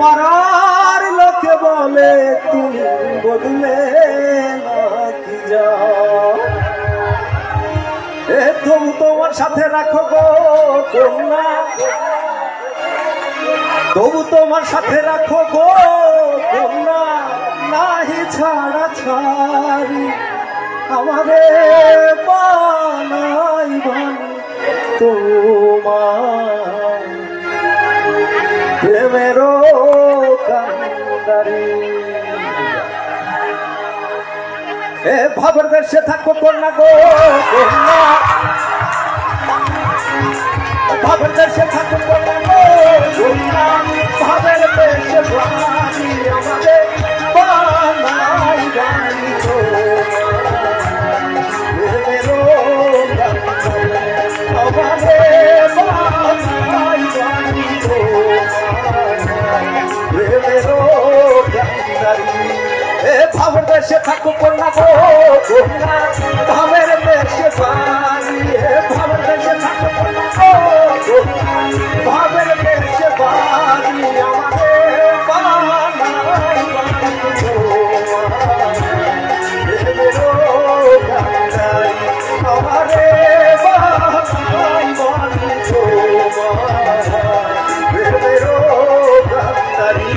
পাড়ার লোকে বলে তুমি বদলে নাকি যাও, তবু তোমার সাথে রাখো গো কন্যা, তবু তোমার সাথে রাখো গো কন্যা, নাহি ছাড়া ছাড়ি আমাদের বানাই বানি তোমার প্রেমেরও কান্ডারি। ভাবের দেশে থাকো কন্যা গো কন্যা, ভাবের দেশে থাকো কন্যা গো কন্যা, ভাবের দেশে বানি আমাদের বানাই বানি প্রেমেরও আমাদের বানাই বানি প্রেমেরও কান্ডারি। ভাবের দেশে থাকো কন্যা গো কন্যা, ভাবের দেশে বানি, ভাবের দেশে থাকো কন্যা গো কন্যা, ভাবের দেশে বানি আমাদের বানাই বানি প্রেমেরও কান্ডারি, আমাদের বানাই বানি প্রেমেরও কান্ডারি।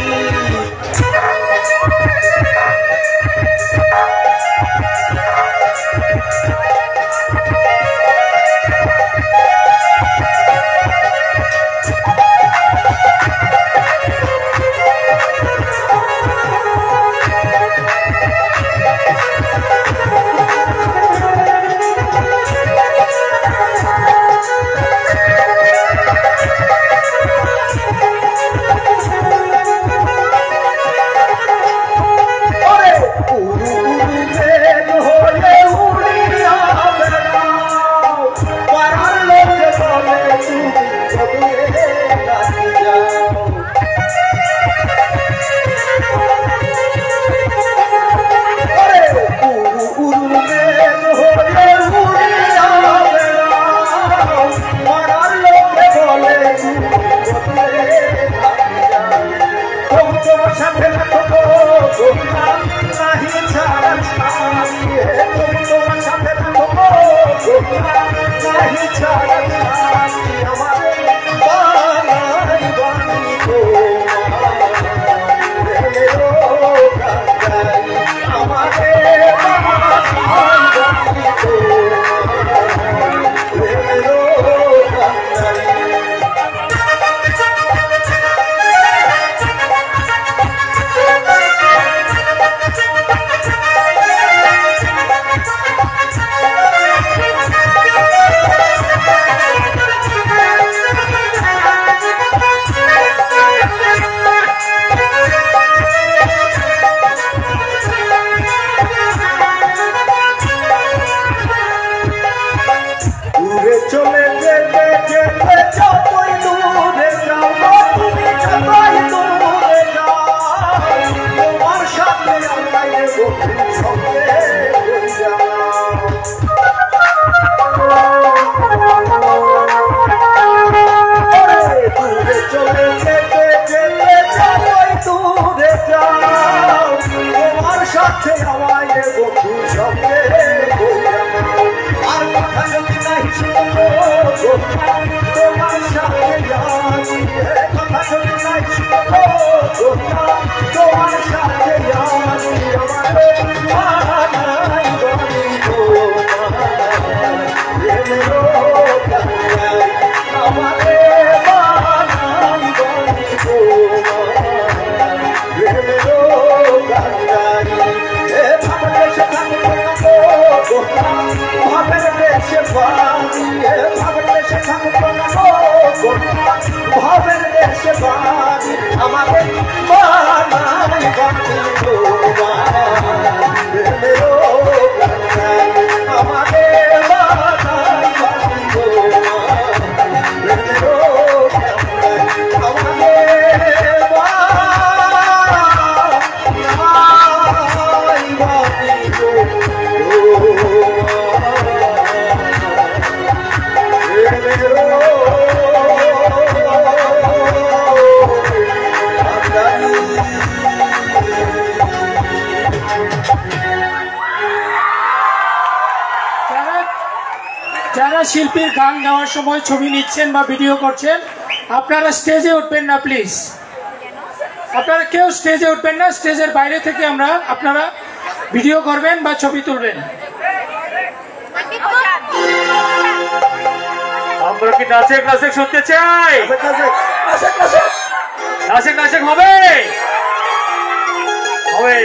শিল্পীর গান গাওয়ার সময় ছবি নিচ্ছেন বা ভিডিও করছেন, আপনারা স্টেজে উঠবেন না প্লিজ। আপনারা কেউ স্টেজে উঠবেন না, স্টেজের বাইরে থেকে আপনারা ভিডিও করবেন বা ছবি তুলবেন। আমরা কি নাচে ক্লাসে শুনতে চাই? নাচে নাচে হবে হবে।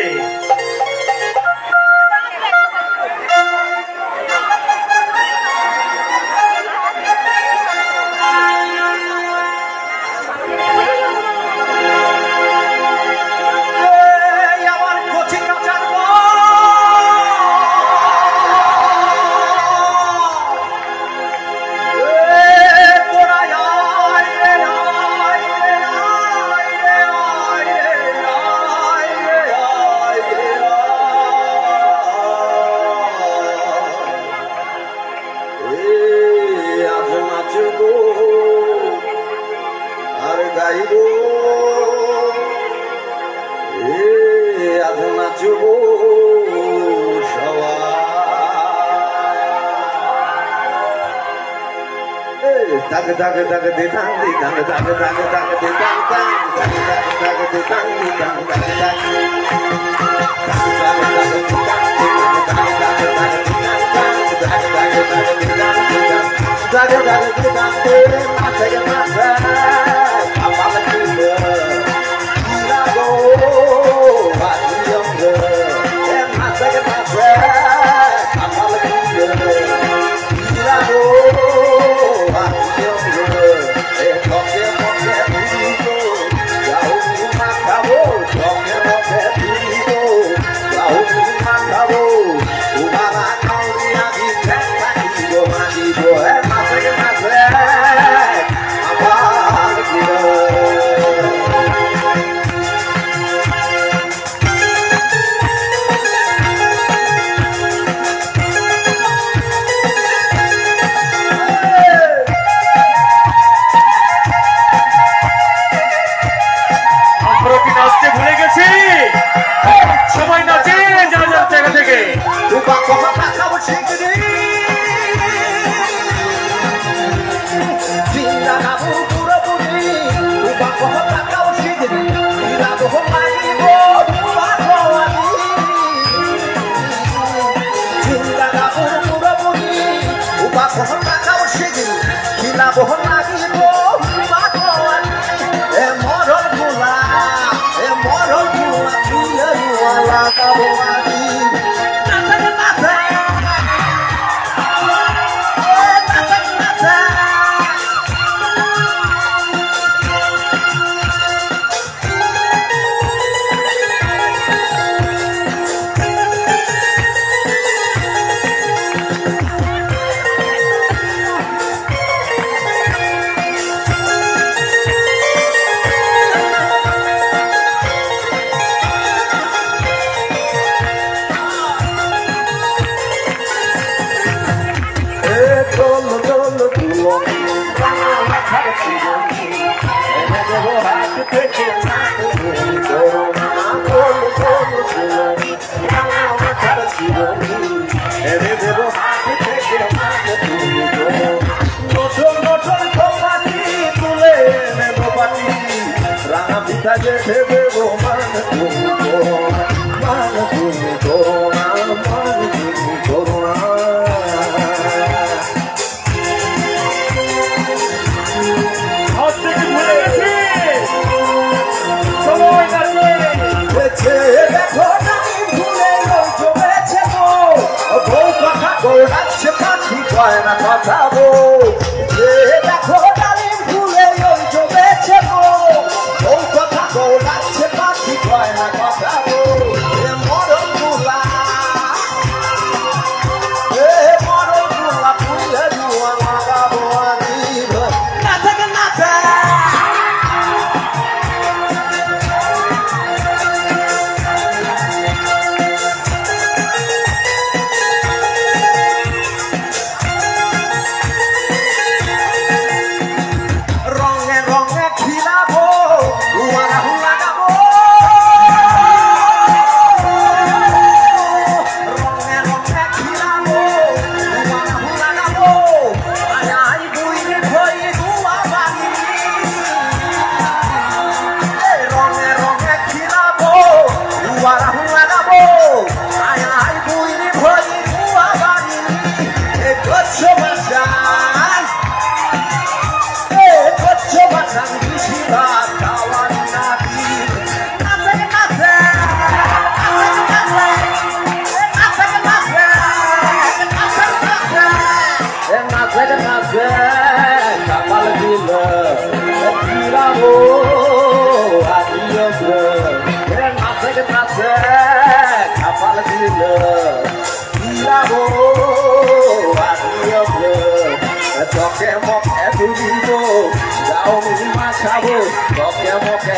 মাছাবো বকে বকে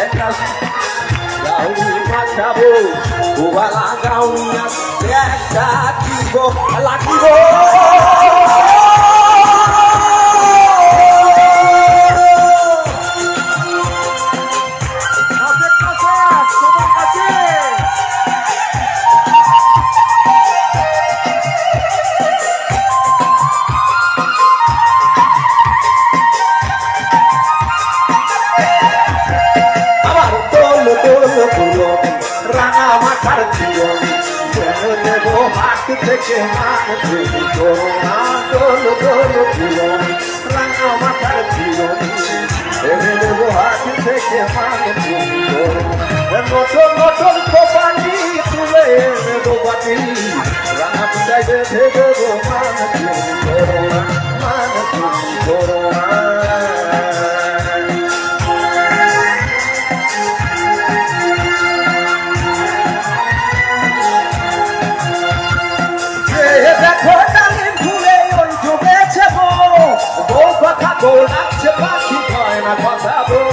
গাউনি মাছাবো গোবালা গাউনিয়া একটা দিব লাগিব রাঙা মাথার জীবনী দেব হাত থেকে মান তুমি করোনা দোল দোল জীবনী রাঙা মাথার জীবনী দেব হাত থেকে মান তুমি করোনা নতুন নতুন কোপানি তুলে নেবো বাটি রাঙা পিটাই বেঁধে দেবো মান তুমি করোনা মান তুমি করোনা দেখো ডালিম ফুলে ওই ডুবেছে বউ কথা বলাচ্ছে পাখি হয় না কথা বল